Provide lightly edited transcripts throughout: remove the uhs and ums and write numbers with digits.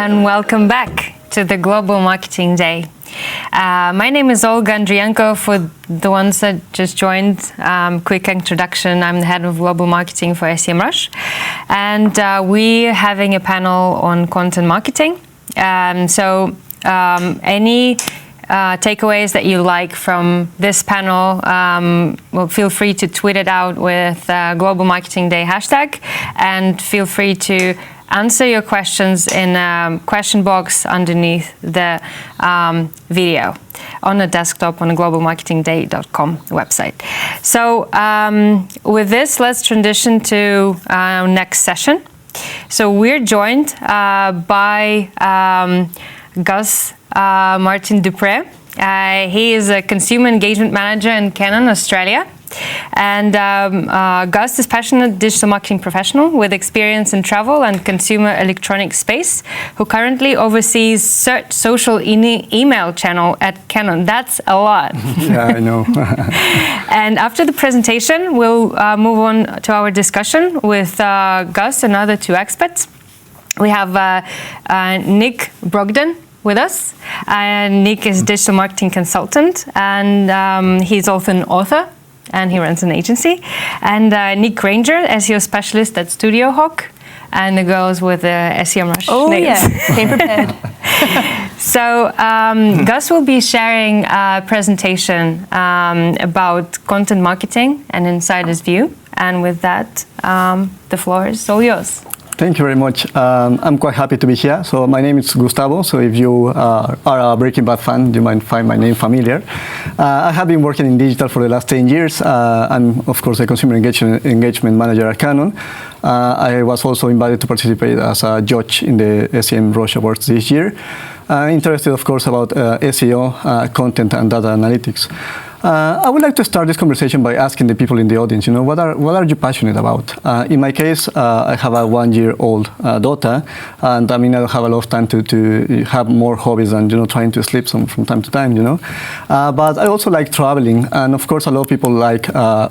and welcome back to the Global Marketing Day. My name is Olga Andrienko. For the ones that just joined, quick introduction, I'm the head of Global Marketing for Semrush, and we're having a panel on content marketing. Any takeaways that you like from this panel, well, feel free to tweet it out with Global Marketing Day hashtag, and feel free to answer your questions in a question box underneath the video on the desktop on the globalmarketingday.com website. So with this, let's transition to our next session. So we're joined by Gus Martin Dupre. He is a consumer engagement manager in Canon, Australia. And Gus is a passionate digital marketing professional with experience in travel and consumer electronics space, who currently oversees search social email channel at Canon. That's a lot. Yeah, I know. And after the presentation, we'll move on to our discussion with Gus and other two experts. We have Nick Brogden with us. Nick is a digital marketing consultant, and he's also an author, and he runs an agency. And Nick Granger, SEO specialist at Studio Hawk, and the girls with the Semrush names. Yeah, came prepared. So Gus will be sharing a presentation about content marketing and insider's view. And with that, the floor is all yours. Thank you very much. I'm quite happy to be here. So my name is Gustavo. So if you are a Breaking Bad fan, you might find my name familiar. I have been working in digital for the last 10 years. I'm, of course, a consumer engagement manager at Canon. I was also invited to participate as a judge in the Semrush Awards this year. Interested, of course, about SEO, content, and data analytics. I would like to start this conversation by asking the people in the audience, what are you passionate about? In my case, I have a 1-year-old daughter, and I don't have a lot of time to have more hobbies than, trying to sleep from time to time, But I also like traveling, and of course, a lot of people like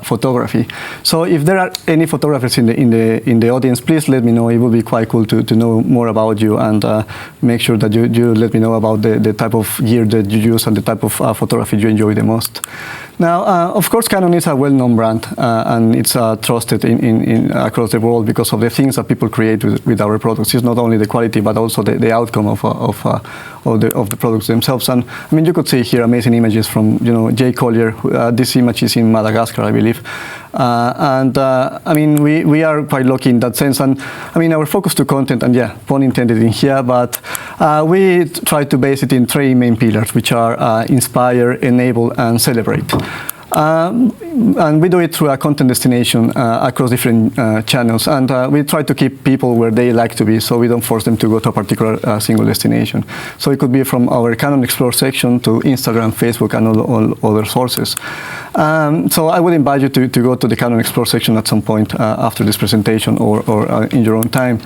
photography. So if there are any photographers in the audience, please let me know. It would be quite cool to know more about you, and make sure that you let me know about the type of gear that you use and the type of photography you enjoy the most. Now, of course, Canon is a well-known brand, and it's trusted in across the world because of the things that people create with our products. It's not only the quality, but also the outcome of the products themselves. And you could see here amazing images from Jay Collier. This image is in Madagascar, I believe. We are quite lucky in that sense. And our focus to content, and yeah, pun intended in here, but we try to base it in 3 main pillars, which are inspire, enable, and celebrate. And we do it through a content destination across different channels, and we try to keep people where they like to be, so we don't force them to go to a particular single destination. So it could be from our Canon Explore section to Instagram, Facebook, and all other sources. So I would invite you to go to the Canon Explore section at some point after this presentation or in your own time.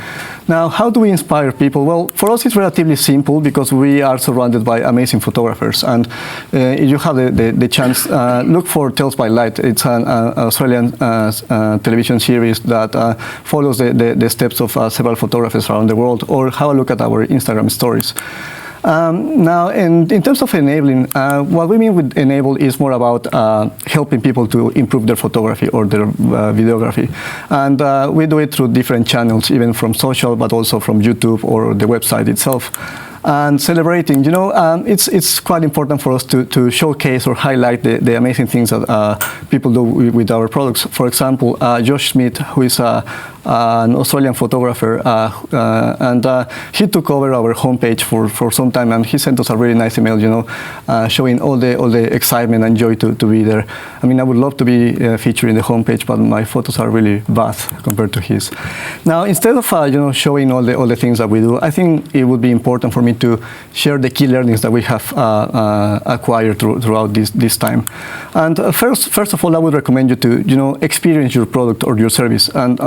Now, how do we inspire people? Well, for us it's relatively simple because we are surrounded by amazing photographers, and if you have the chance, look for Tales by Light. It's an Australian television series that follows the steps of several photographers around the world, or have a look at our Instagram stories. Now, in terms of enabling, what we mean with enable is more about helping people to improve their photography or their videography. And we do it through different channels, even from social, but also from YouTube or the website itself. And celebrating, it's quite important for us to showcase or highlight the amazing things that people do with our products. For example, Josh Smith, who is an Australian photographer, and he took over our homepage for some time, and he sent us a really nice email, showing all the excitement and joy to be there. I would love to be featured in the homepage, but my photos are really bad compared to his. Now, instead of showing all the things that we do, I think it would be important for me to share the key learnings that we have acquired throughout this time. And first of all, I would recommend you to experience your product or your service. And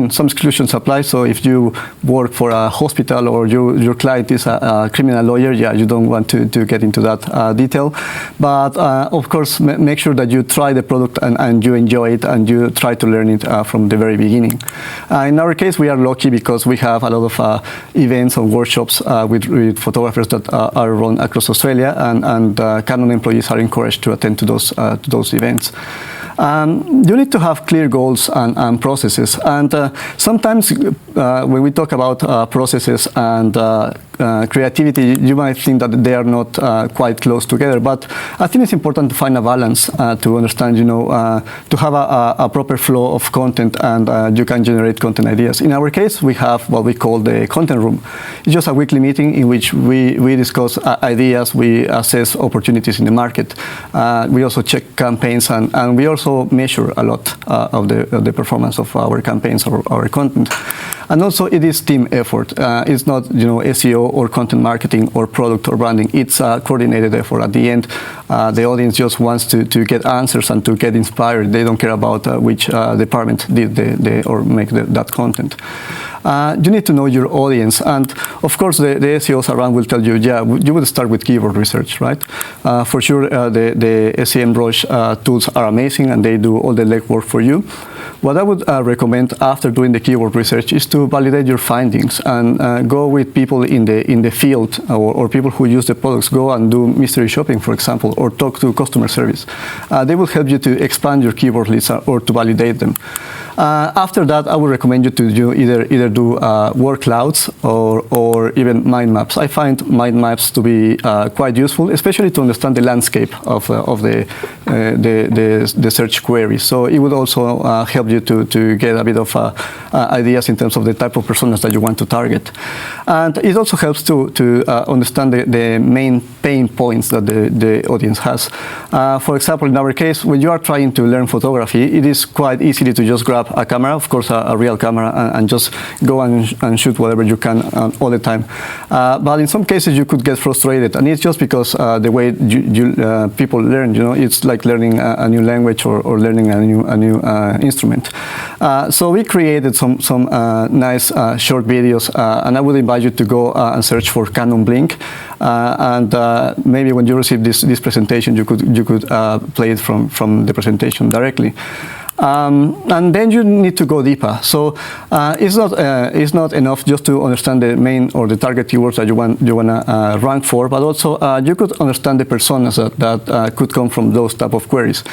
again, some exclusions apply. So if you work for a hospital or your client is a criminal lawyer, yeah, you don't want to get into that detail. But of course, make sure that you try the product and you enjoy it and you try to learn it from the very beginning. In our case, we are lucky because we have a lot of events and workshops with photographers that are run across Australia, and Canon employees are encouraged to attend to those events. You need to have clear goals and processes. And sometimes when we talk about processes and creativity, you might think that they are not quite close together. But I think it's important to find a balance to understand, to have a proper flow of content, and you can generate content ideas. In our case, we have what we call the content room. It's just a weekly meeting in which we discuss ideas, we assess opportunities in the market. We also check campaigns, and we also measure a lot of the performance of our campaigns or our content. And also, it is team effort. It's not, SEO or content marketing or product or branding. It's a coordinated effort. At the end, the audience just wants to get answers and to get inspired. They don't care about which department did or make that content. You need to know your audience, and of course, the SEOs around will tell you, yeah, you would start with keyword research, right? For sure, the SEMrush tools are amazing, and they do all the legwork for you. What I would recommend after doing the keyword research is to validate your findings and go with people in the field or people who use the products. Go and do mystery shopping, for example, or talk to customer service. They will help you to expand your keyword list or to validate them. After that, I would recommend you to either do word clouds or even mind maps. I find mind maps to be quite useful, especially to understand the landscape of the search query. So it would also help you to get a bit of ideas in terms of the type of personas that you want to target. And it also helps to understand the main pain points that the audience has. For example, in our case, when you are trying to learn photography, it is quite easy to just grab a camera, of course a real camera, and just go and shoot whatever you can all the time. But in some cases you could get frustrated, and it's just because the way people learn, it's like learning a new language or learning a new instrument. So we created some nice short videos, and I would invite you to go and search for Canon Blink, and maybe when you receive this presentation, you could play it from the presentation directly. And then you need to go deeper. So it's not enough just to understand the main or the target keywords that you want to rank for, but also you could understand the personas that could come from those type of queries.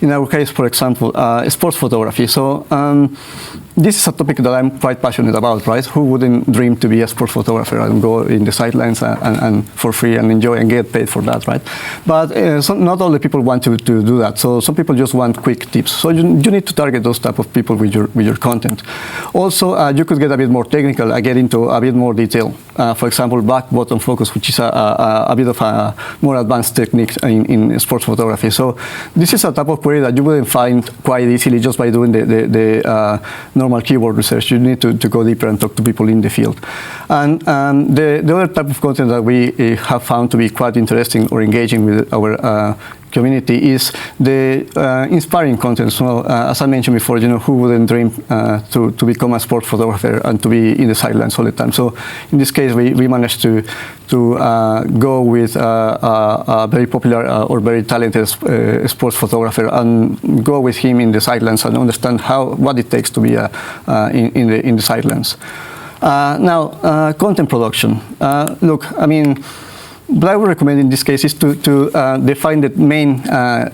In our case, for example, sports photography. So this is a topic that I'm quite passionate about, right? Who wouldn't dream to be a sports photographer and go in the sidelines and for free and enjoy and get paid for that, right? But not all the people want to do that. So some people just want quick tips. So you need to target those type of people with your content. Also, you could get a bit more technical, get into a bit more detail. For example, back-bottom focus, which is a bit of a more advanced technique in sports photography. So this is a type of query that you wouldn't find quite easily just by doing the normal keyword research. You need to go deeper and talk to people in the field. And the other type of content that we have found to be quite interesting or engaging with our community is the inspiring content. So, as I mentioned before, who wouldn't dream to become a sport photographer and to be in the sidelines all the time? So, in this case, we managed to go with a very popular or very talented sports photographer and go with him in the sidelines and understand what it takes to be in the sidelines. Now, content production. Look, I mean, what I would recommend in this case is to define the main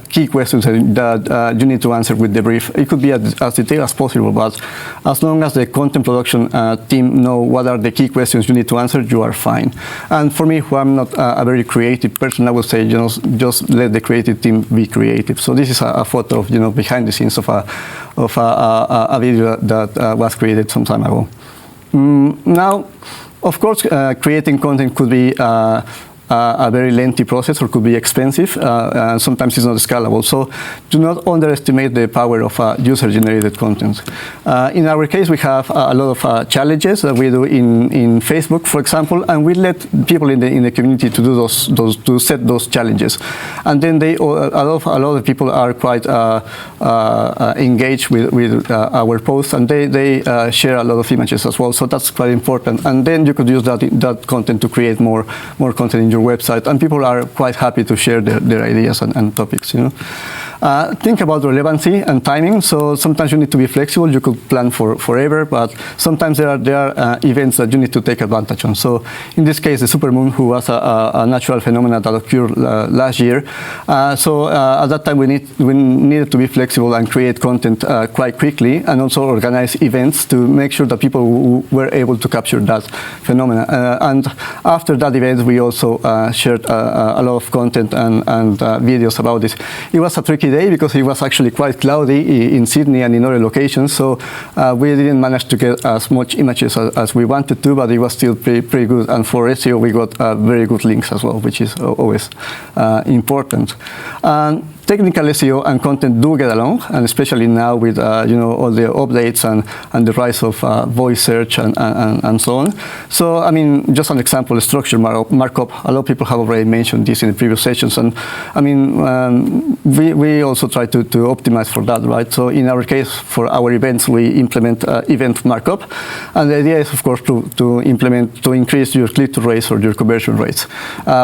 key questions that you need to answer with the brief. It could be as detailed as possible, but as long as the content production team know what are the key questions you need to answer, you are fine. And for me, who I'm not a very creative person, I would say, just let the creative team be creative. So this is a photo of, behind the scenes of a video that was created some time ago. Now, of course, creating content could be a very lengthy process or could be expensive. Sometimes it's not scalable. So do not underestimate the power of user-generated content. In our case, we have a lot of challenges that we do in Facebook, for example, and we let people in the community to do to set those challenges. And then a lot of people are quite engaged with our posts, and they share a lot of images as well. So that's quite important. And then you could use that content to create more content in your website, and people are quite happy to share their ideas and topics. Think about relevancy and timing. So sometimes you need to be flexible. You could plan for forever, but sometimes there are events that you need to take advantage on. So in this case, the supermoon, who was a natural phenomenon that occurred last year. So at that time, we needed to be flexible and create content quite quickly, and also organize events to make sure that people were able to capture that phenomenon. And after that event, we also shared a lot of content and videos about this. It was a tricky day because it was actually quite cloudy in Sydney and in other locations, so we didn't manage to get as much images as we wanted to, but it was still pretty good. And for SEO, we got very good links as well, which is always important. Technical SEO and content do get along, and especially now with all the updates and the rise of voice search and so on. So I mean, just an example, structure markup. A lot of people have already mentioned this in the previous sessions, and I mean, we also try to optimize for that, right? So in our case, for our events, we implement event markup, and the idea is, of course, to increase your click-through rates or your conversion rates.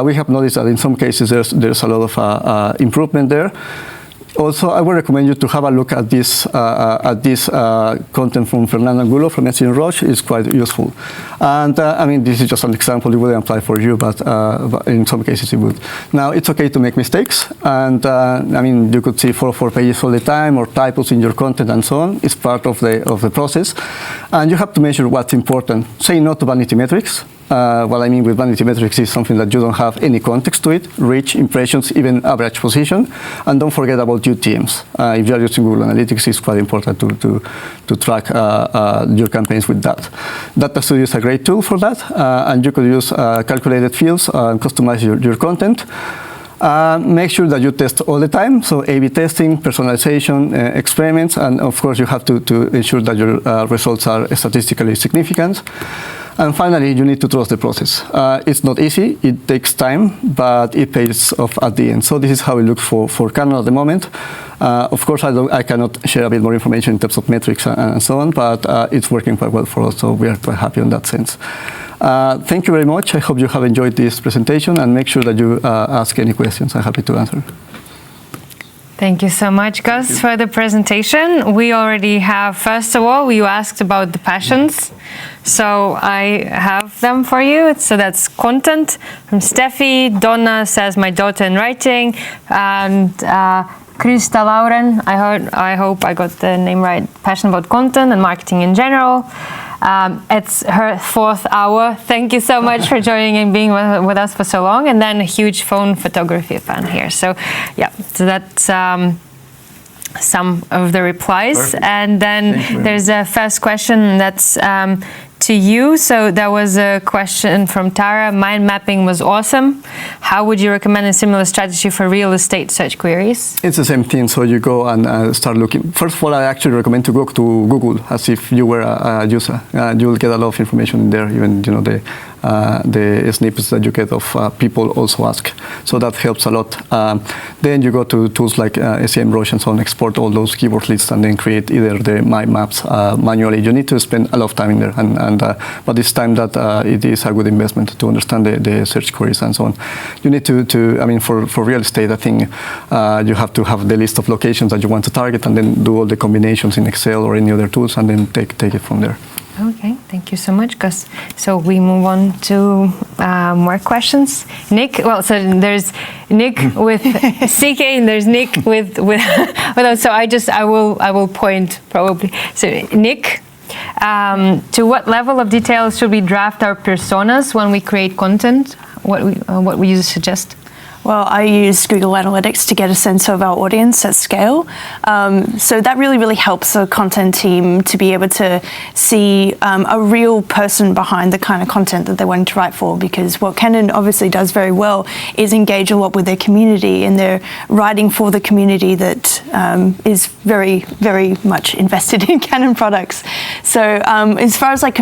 We have noticed that in some cases there's a lot of improvement there. Also, I would recommend you to have a look at this content from Fernando Angulo from Semrush. It's quite useful. And I mean, this is just an example. It wouldn't apply for you, but in some cases it would. Now, it's okay to make mistakes. And I mean, you could see 4 pages all the time, or typos in your content and so on. It's part of the process. And you have to measure what's important. Say no to vanity metrics. What I mean with vanity metrics is something that you don't have any context to it, reach, impressions, even average position, and don't forget about UTMs. If you're using Google Analytics, it's quite important to track your campaigns with that. Data Studio is a great tool for that, and you could use calculated fields and customize your content. Make sure that you test all the time, so A/B testing, personalization, experiments, and of course you have to ensure that your results are statistically significant. And finally, you need to trust the process. It's not easy, it takes time, but it pays off at the end. So this is how it looks for Canon at the moment. Of course, I cannot share a bit more information in terms of metrics and so on, but it's working quite well for us, so we are quite happy in that sense. Thank you very much. I hope you have enjoyed this presentation, and make sure that you ask any questions. I'm happy to answer. Thank you so much, Gus, for the presentation. We already have, first of all, you asked about the passions. So I have them for you. So that's content from Steffi. Donna says, my daughter in writing. And Krista Lauren, I hope I got the name right, passion about content and marketing in general. It's her 4th hour. Thank you so much for joining and being with us for so long. And then a huge phone photography fan here. So yeah, so that's some of the replies. Perfect. And then there's a first question that's to you. So there was a question from Tara. Mind mapping was awesome. How would you recommend a similar strategy for real estate search queries? It's the same thing. So you go and start looking. First of all, I actually recommend to go to Google as if you were a user. You'll get a lot of information in there, even the snippets that you get of people also ask. So that helps a lot. Then you go to tools like Semrush and so on, export all those keyword lists, and then create either the mind maps manually. You need to spend a lot of time in there, but it's time that it is a good investment to understand the search queries and so on. You need to I mean, for real estate, I think you have to have the list of locations that you want to target, and then do all the combinations in Excel or any other tools, and then take it from there. Okay, thank you so much, Gus. So we move on to more questions. Nick, well, so there's Nick with CK, and there's Nick with so I will point probably. So Nick, to what level of detail should we draft our personas when we create content? What we suggest? Well, I use Google Analytics to get a sense of our audience at scale. So that really helps the content team to be able to see a real person behind the kind of content that they're wanting to write for, because what Canon obviously does very well is engage a lot with their community, and they're writing for the community that is very, very much invested in Canon products. So as far as like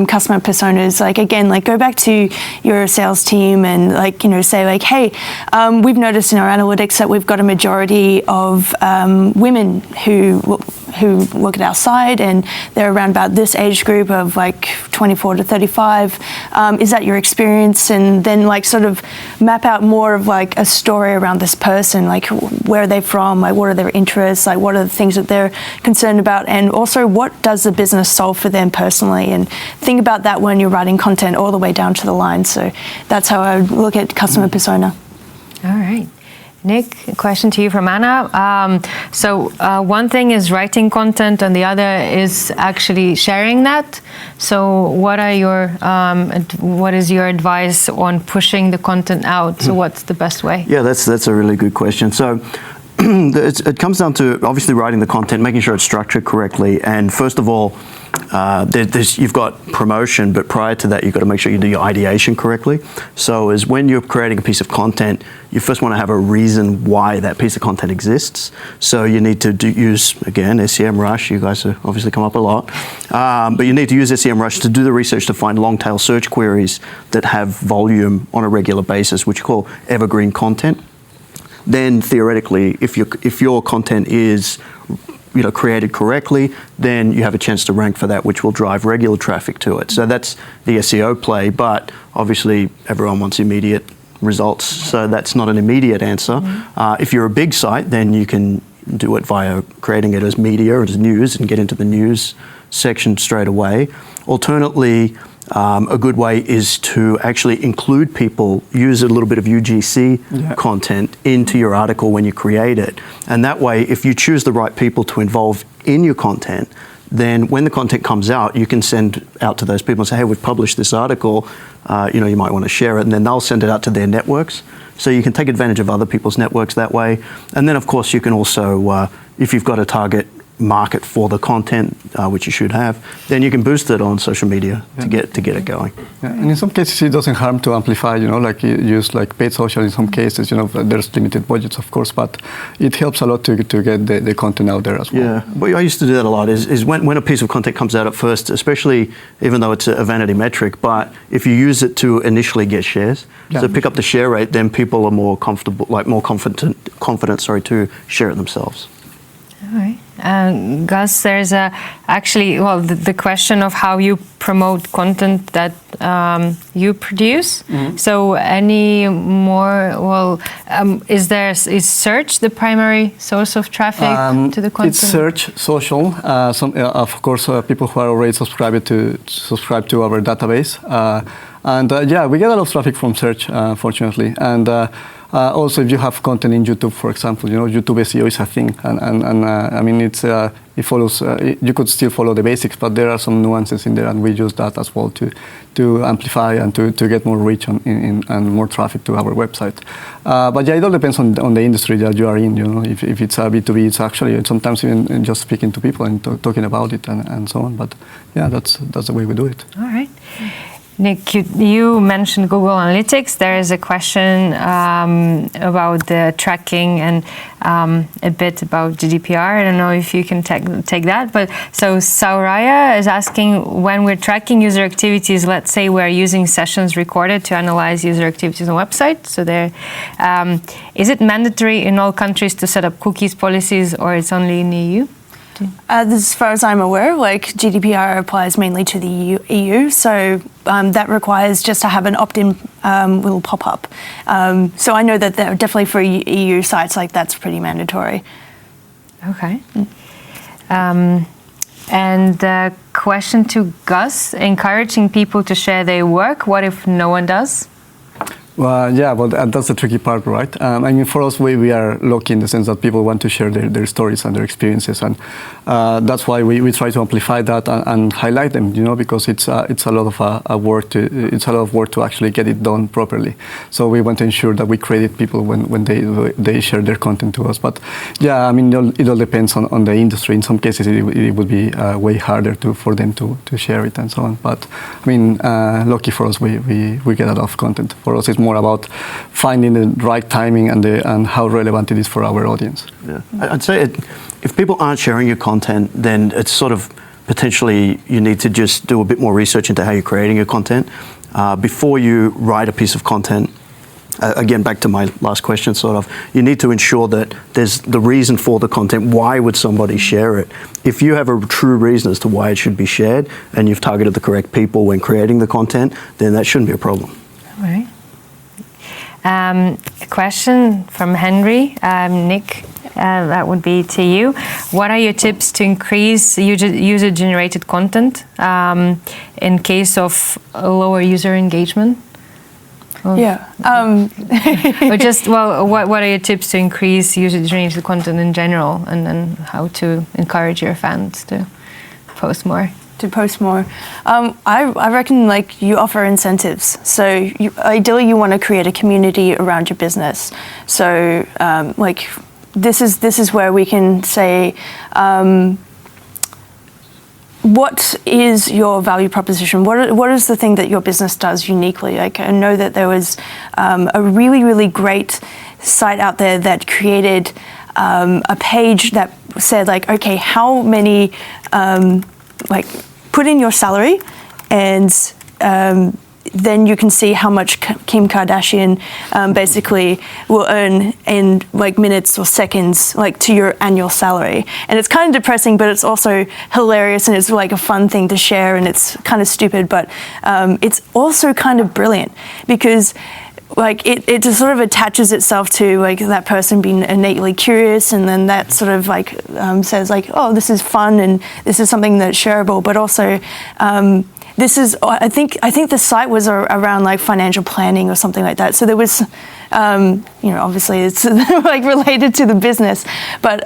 customer personas, like again, like go back to your sales team and like, you know, say like, hey, we've noticed in our analytics that we've got a majority of women who look at our site, and they're around about this age group of like 24 to 35. Is that your experience? And then like sort of map out more of like a story around this person, like where are they from, like what are their interests, like what are the things that they're concerned about, and also what does the business solve for them personally, and think about that when you're writing content all the way down to the line. So that's how I would look at customer persona. All right. Nick, a question to you from Anna. So one thing is writing content, and the other is actually sharing that. So what is your advice on pushing the content out? So what's the best way? Yeah, that's a really good question. So it comes down to obviously writing the content, making sure it's structured correctly, and first of all, you've got promotion, but prior to that, you've got to make sure you do your ideation correctly. So is when you're creating a piece of content, you first want to have a reason why that piece of content exists. So you need to use, again, Semrush. You guys have obviously come up a lot. But you need to use Semrush to do the research to find long-tail search queries that have volume on a regular basis, which you call evergreen content. Then theoretically, if your content is created correctly, then you have a chance to rank for that, which will drive regular traffic to it. So that's the SEO play, but obviously everyone wants immediate results, so that's not an immediate answer. If you're a big site, then you can do it via creating it as media or as news and get into the news section straight away. Alternately, a good way is to actually include people, use a little bit of UGC content into your article when you create it. And that way, if you choose the right people to involve in your content, then when the content comes out, you can send out to those people and say, hey, we've published this article, you might want to share it, and then they'll send it out to their networks. So you can take advantage of other people's networks that way. And then, of course, you can also, if you've got a target market for the content, which you should have, then you can boost it on social media to get it going. Yeah. And in some cases, it doesn't harm to amplify. Like you use like paid social. In some cases, there's limited budgets, of course, but it helps a lot to get the content out there as well. Yeah, but I used to do that a lot. Is when a piece of content comes out at first, especially even though it's a vanity metric, but if you use it to initially get shares, so pick up the share rate, then people are more comfortable, more confident, to share it themselves. All right. Gus, there's the question of how you promote content that you produce. So any more, is search the primary source of traffic to the content? It's search, social, of course, people who are already subscribed to our database. We get a lot of traffic from search, fortunately. And also, if you have content in YouTube, for example, YouTube SEO is a thing, and I mean, it follows. You could still follow the basics, but there are some nuances in there, and we use that as well to amplify and to get more reach and more traffic to our website. But it all depends on the industry that you are in. If it's a B2B, it's actually sometimes even just speaking to people and talking about it and so on. But that's the way we do it. All right. Nick, you mentioned Google Analytics. There is a question about the tracking and a bit about GDPR. I don't know if you can take that. But so Sauraya is asking, when we're tracking user activities, let's say we're using sessions recorded to analyze user activities on website. So is it mandatory in all countries to set up cookies policies, or it's only in the EU? As far as I'm aware, GDPR applies mainly to the EU, so that requires just to have an opt-in will pop up. So I know that definitely for EU sites, that's pretty mandatory. Okay. And the question to Gus, encouraging people to share their work. What if no one does? Well, that's the tricky part, right? I mean, for us, we are lucky in the sense that people want to share their stories and their experiences. And that's why we try to amplify that and highlight them, because it's a lot of work to actually get it done properly. So we want to ensure that we credit people when they share their content to us. But yeah, I mean, it all depends on the industry. In some cases, it would be way harder for them to share it and so on. But I mean, lucky for us, we get a lot of content. For us, it's more about finding the right timing and how relevant it is for our audience. Yeah, I'd say if people aren't sharing your content, then it's sort of potentially you need to just do a bit more research into how you're creating your content before you write a piece of content. Again, back to my last question, sort of, you need to ensure that there's the reason for the content. Why would somebody share it? If you have a true reason as to why it should be shared and you've targeted the correct people when creating the content, then that shouldn't be a problem. All right. A question from Henry. Nick, that would be to you. What are your tips to increase user-generated content in case of lower user engagement? Yeah. Or just, what are your tips to increase user-generated content in general, and then how to encourage your fans to post more? I reckon you offer incentives. So ideally you want to create a community around your business. So this is where we can say, what is your value proposition? What is the thing that your business does uniquely? I know that there was a really, really great site out there that created a page that said okay, how many, put in your salary, and then you can see how much Kim Kardashian basically will earn in minutes or seconds to your annual salary. And it's kind of depressing, but it's also hilarious, and it's a fun thing to share, and it's kind of stupid, but it's also kind of brilliant, because it just sort of attaches itself to that person being innately curious, and then that sort of says oh, this is fun and this is something that's shareable, but also this is, I think the site was around financial planning or something like that. So there was, obviously it's related to the business, but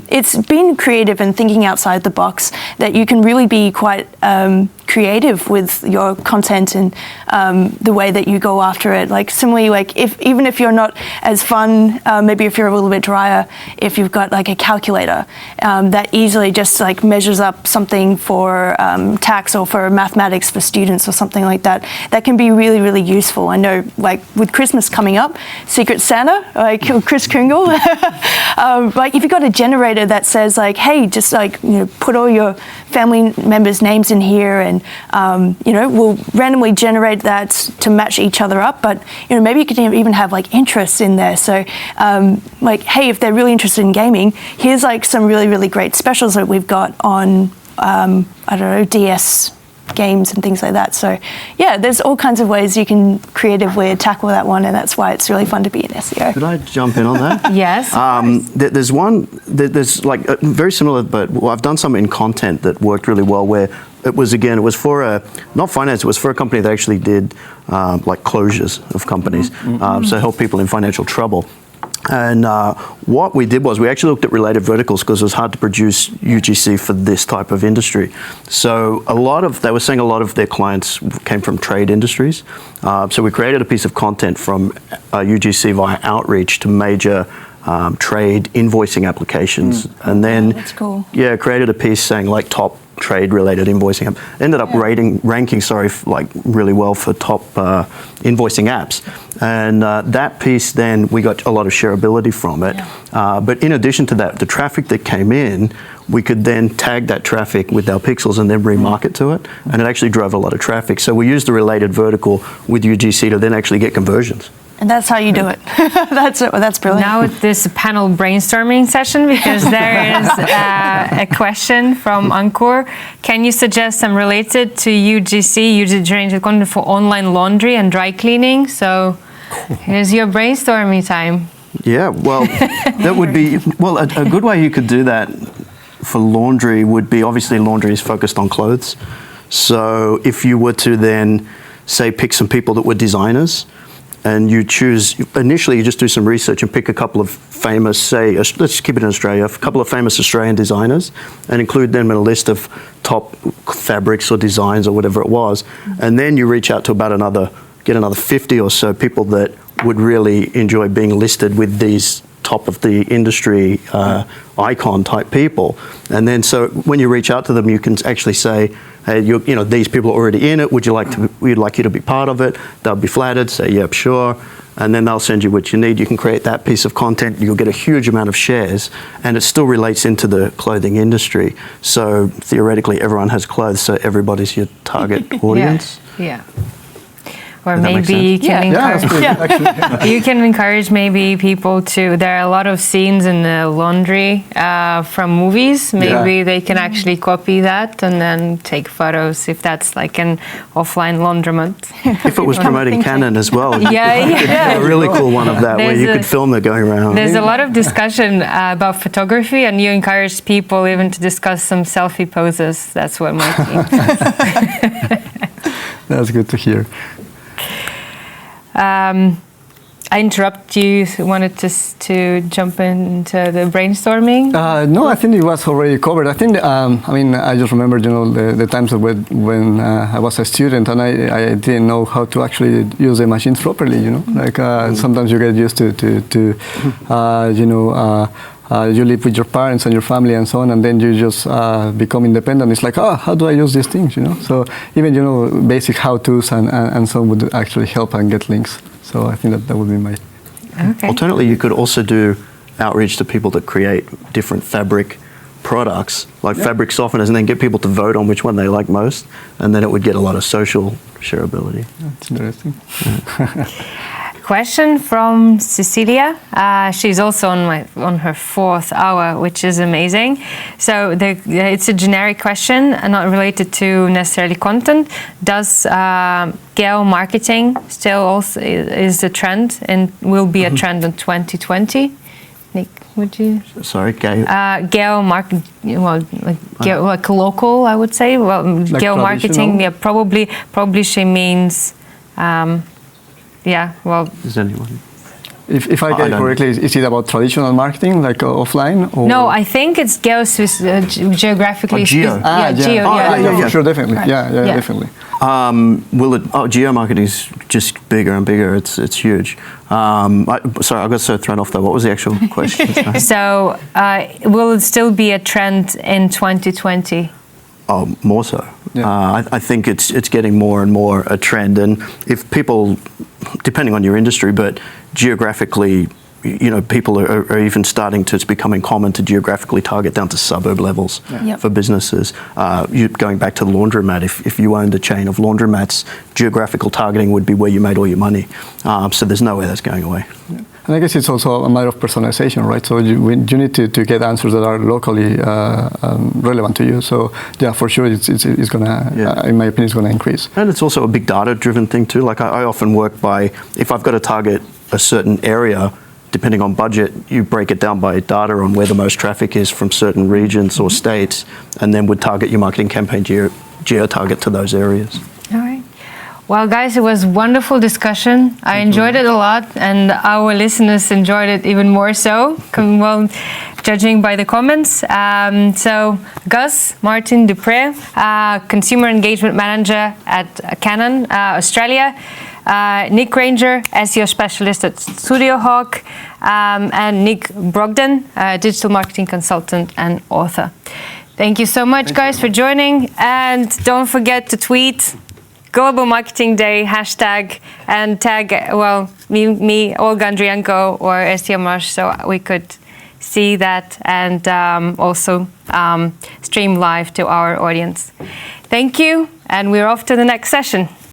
it's been creative and thinking outside the box, that you can really be quite creative with your content and the way that you go after it. Similarly, even if you're not as fun, maybe if you're a little bit drier, if you've got a calculator that easily just measures up something for tax or for mathematics for students or something like that, that can be really, really useful. I know with Christmas coming up, Secret Santa, Chris Kringle, if you've got a generator that says hey, just put all your family members' names in here, and we'll randomly generate that to match each other up. But maybe you could even have interests in there. So hey, if they're really interested in gaming, here's some really, really great specials that we've got on DS games and things like that. So yeah, there's all kinds of ways you can creatively tackle that one, and that's why it's really fun to be in SEO. Could I jump in on that? Yes. There's very similar, but I've done some in content that worked really well, where it was for not finance, it was for a company that actually did closures of companies, so help people in financial trouble. And what we did was we actually looked at related verticals, because it was hard to produce UGC for this type of industry. So they were saying a lot of their clients came from trade industries. So we created a piece of content from UGC via outreach to major trade invoicing applications. And then that's cool. Yeah, created a piece saying top trade-related invoicing. Ended up ranking really well for top invoicing apps. And that piece, then we got a lot of shareability from it. Yeah. But in addition to that, the traffic that came in, we could then tag that traffic with our pixels and then remarket to it. And it actually drove a lot of traffic. So we used the related vertical with UGC to then actually get conversions. And that's how you do it. That's brilliant. Now with this panel brainstorming session, because there is a question from Ankur. Can you suggest some related to UGC, user-generated content for online laundry and dry cleaning? So here's your brainstorming time. Yeah, well, that would be, a good way you could do that for laundry would be, obviously laundry is focused on clothes. So if you were to then, say, pick some people that were designers, and you choose, initially you just do some research and pick a couple of famous, say, let's keep it in Australia, a couple of famous Australian designers and include them in a list of top fabrics or designs or whatever it was. And then you reach out to get another 50 or so people that would really enjoy being listed with these top of the industry icon type people. And then so when you reach out to them, you can actually say, hey, these people are already in it. We'd like you to be part of it. They'll be flattered, say, yep, sure. And then they'll send you what you need. You can create that piece of content. You'll get a huge amount of shares, and it still relates into the clothing industry. So theoretically, everyone has clothes, so everybody's your target audience. Yeah. Or maybe you can you can encourage maybe people to. There are a lot of scenes in the laundry from movies. Maybe they can actually copy that and then take photos if that's like an offline laundromat. If it was promoting Canon as well, you could do a really cool one of that where you could film it going around. There's a lot of discussion about photography, and you encourage people even to discuss some selfie poses. That's what my team. That's good to hear. I interrupt you. Wanted to jump into the brainstorming? No, I think it was already covered. I think, I just remember, the times when I was a student and I didn't know how to actually use the machines properly. Sometimes you get used to you live with your parents and your family and so on, and then you just become independent. It's like, how do I use these things? So even basic how-tos and so on would actually help and get links. So I think that would be my. Okay. Alternatively, you could also do outreach to people that create different fabric products, like fabric softeners, and then get people to vote on which one they like most, and then it would get a lot of social shareability. That's interesting. Question from Cecilia. She's also on her 4th hour, which is amazing. So it's a generic question, not related to necessarily content. Does geo-marketing still also is a trend and will be a trend in 2020? Nick, would you? Sorry, geo-marketing, like local, I would say. Well, like geo-marketing, probably she means. Does anyone? If I get it correctly, is it about traditional marketing, like offline? Or? No, I think it's geographically. Geo. Yeah, sure, definitely. Right. Yeah, definitely. Geo marketing is just bigger and bigger. It's huge. Sorry, I got so thrown off though. What was the actual question? So, will it still be a trend in 2020? Oh, more so. Yeah. I think it's getting more and more a trend, and if people, depending on your industry, but geographically, people are even starting to. It's becoming common to geographically target down to suburb levels for businesses. Going back to the laundromat, if you owned a chain of laundromats, geographical targeting would be where you made all your money. So there's no way that's going away. Yeah. And I guess it's also a matter of personalization, right? So you need to get answers that are locally relevant to you. So yeah, for sure, it's going to, in my opinion, it's going to increase. And it's also a big data-driven thing too. Like I often work by, if I've got to target a certain area, depending on budget, you break it down by data on where the most traffic is from certain regions or states, and then would target your marketing campaign geo-target to those areas. All right. Well, guys, it was wonderful discussion. I enjoyed it a lot, and our listeners enjoyed it even more so, well, judging by the comments. So, Gus Martin Dupre, Consumer Engagement Manager at Canon, Australia. Nick Ranger, SEO Specialist at Studio Hawk, and Nick Brogden, Digital Marketing Consultant and Author. Thank you so much, guys, for joining. And don't forget to tweet Global Marketing Day hashtag and tag, me, Olga Andrienko or Semrush, so we could see that and also stream live to our audience. Thank you, and we're off to the next session.